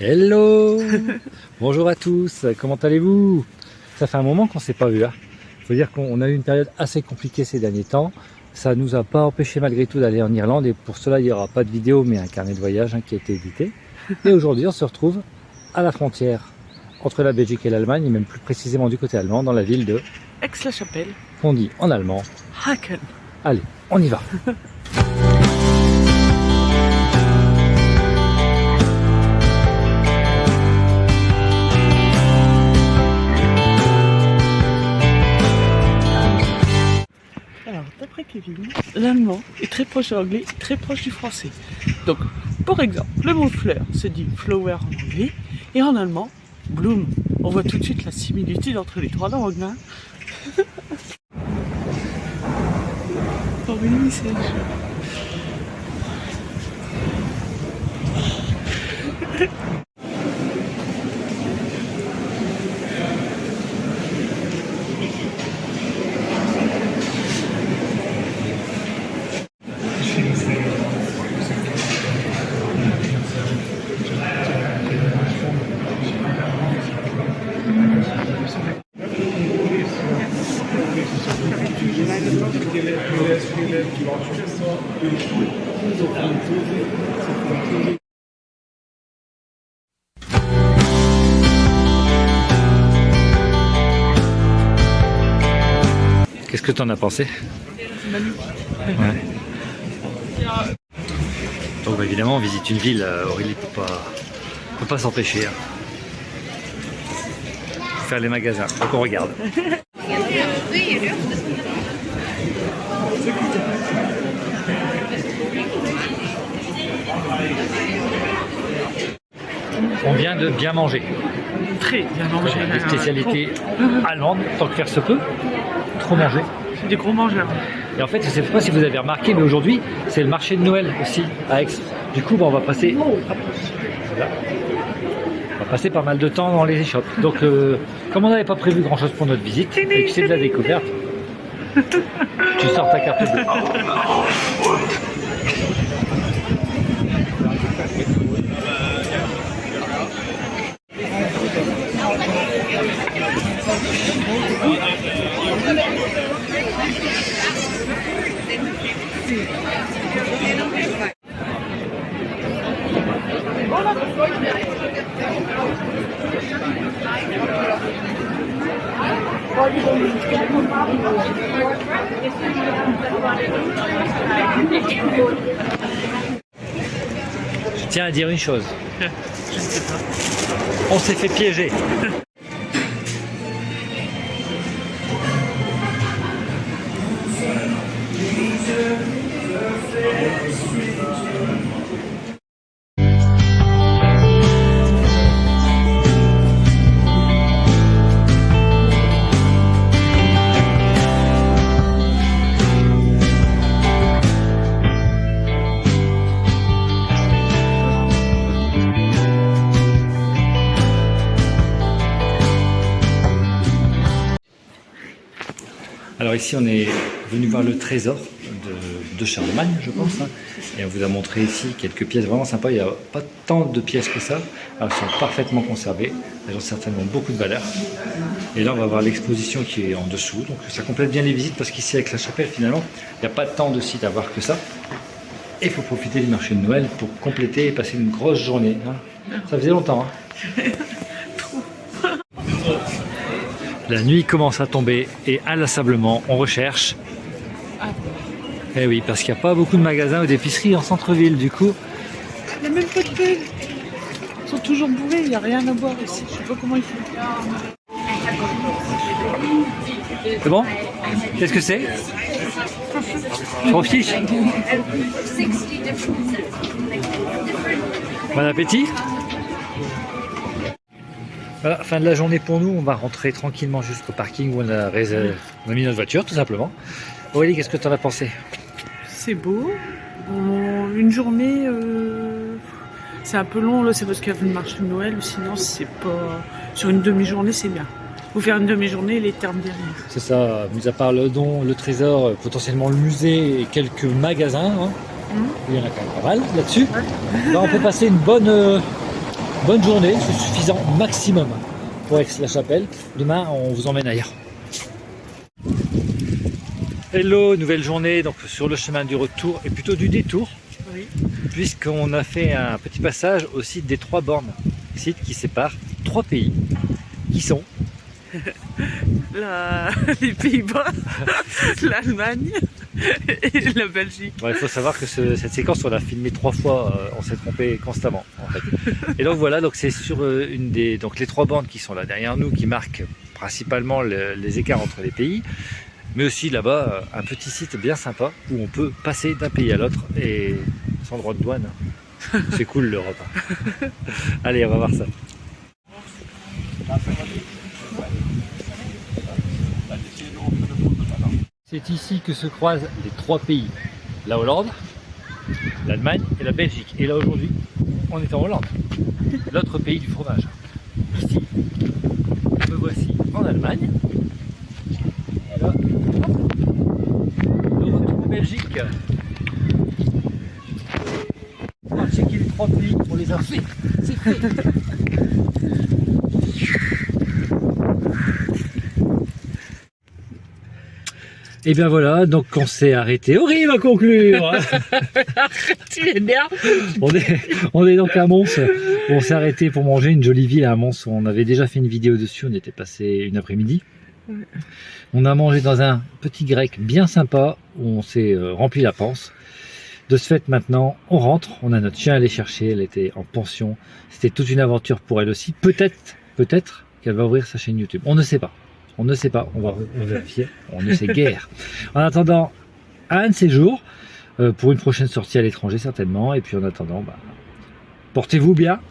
Hello. Bonjour à tous, comment allez-vous? Ça fait un moment qu'on ne s'est pas vu. Il faut dire qu'on a eu une période assez compliquée ces derniers temps. Ça ne nous a pas empêché malgré tout d'aller en Irlande et pour cela il n'y aura pas de vidéo mais un carnet de voyage qui a été édité. Et aujourd'hui on se retrouve à la frontière entre la Belgique et l'Allemagne et même plus précisément du côté allemand dans la ville de Aix-la-Chapelle, qu'on dit en allemand Haken. Allez, on y va. Alors, d'après Kevin, l'allemand est très proche de l'anglais, très proche du français. Donc, par exemple, le mot fleur se dit flower en anglais et en allemand, bloom. On voit tout de suite la similitude entre les trois langues. Hein. Oh oui, c'est chaud. Qu'est-ce que tu en as pensé? Magnifique. Ouais. Donc bah, évidemment on visite une ville, Aurélie peut pas s'empêcher. Faire les magasins, donc on regarde. On vient de bien manger. Très bien mangé. Des spécialités allemandes, tant que faire se peut. Trop manger. C'est des gros mangeurs. Et en fait, je ne sais pas si vous avez remarqué, mais aujourd'hui, c'est le marché de Noël aussi à Aix. Du coup, bah, on va passer... Voilà. On va passer pas mal de temps dans les échoppes. Donc, comme on n'avait pas prévu grand-chose pour notre visite, et que c'est de la découverte, tu sors ta carte bleue. Je tiens à dire une chose. Je sais pas. On s'est fait piéger. Alors ici on est venu voir le trésor de Charlemagne je pense, et on vous a montré ici quelques pièces vraiment sympas. Il n'y a pas tant de pièces que ça, alors elles sont parfaitement conservées, elles ont certainement beaucoup de valeur. Et là on va voir l'exposition qui est en dessous, donc ça complète bien les visites parce qu'ici avec la chapelle finalement il n'y a pas tant de sites à voir que ça. Et il faut profiter du marché de Noël pour compléter et passer une grosse journée. Ça faisait longtemps. La nuit commence à tomber et inlassablement on recherche. Eh oui, parce qu'il n'y a pas beaucoup de magasins ou d'épiceries en centre-ville du coup. Il n'y a même pas de pelle. Ils sont toujours bourrés, il n'y a rien à boire ici. Je sais pas comment ils font. C'est bon? Qu'est-ce que c'est? Trop fiche. Bon appétit. Voilà, fin de la journée pour nous, on va rentrer tranquillement jusqu'au parking où on a mis notre voiture tout simplement. Aurélie, qu'est-ce que tu en as pensé? C'est beau. Une journée, c'est un peu long, là c'est parce qu'il y a le marché de Noël, sinon c'est pas... Sur une demi-journée c'est bien. Faut faire une demi-journée et les termes derrière. C'est ça, mis à part le don, le trésor, potentiellement le musée et quelques magasins, il y en a quand même pas mal là-dessus. Ouais. Là, on peut passer une bonne bonne journée, c'est suffisant maximum pour Aix-la-Chapelle. Demain, on vous emmène ailleurs. Hello, nouvelle journée donc sur le chemin du retour et plutôt du détour. Oui. Puisqu'on a fait un petit passage au site des 3 bornes, site qui sépare 3 pays qui sont Les Pays-Bas, l'Allemagne et la Belgique. il faut savoir que cette séquence on l'a filmée 3 fois, on s'est trompé constamment en fait. Et donc voilà, donc c'est sur les 3 bornes qui sont là derrière nous qui marquent principalement les écarts entre les pays, mais aussi là-bas un petit site bien sympa où on peut passer d'un pays à l'autre et sans droit de douane. C'est cool l'Europe. Allez, on va voir ça. C'est ici que se croisent les 3 pays, la Hollande, l'Allemagne et la Belgique. Et là aujourd'hui, on est en Hollande, l'autre pays du fromage. Ici, me voici en Allemagne. Et là, le retour en Belgique. On va checker les 3 pays, on les a fait. C'est fait. Et bien voilà, donc on s'est arrêté. Horrible à conclure. Tu m'énerves. On est donc à Mons. On s'est arrêté pour manger une jolie ville à Mons. On avait déjà fait une vidéo dessus, on était passé une après-midi. Ouais. On a mangé dans un petit grec bien sympa où on s'est rempli la panse. De ce fait maintenant, on rentre. On a notre chien à aller chercher. Elle était en pension. C'était toute une aventure pour elle aussi. Peut-être qu'elle va ouvrir sa chaîne YouTube. On ne sait pas. On ne sait pas, on va vérifier, on ne sait guère. En attendant, un de ces jours, pour une prochaine sortie à l'étranger certainement, et puis en attendant, portez-vous bien.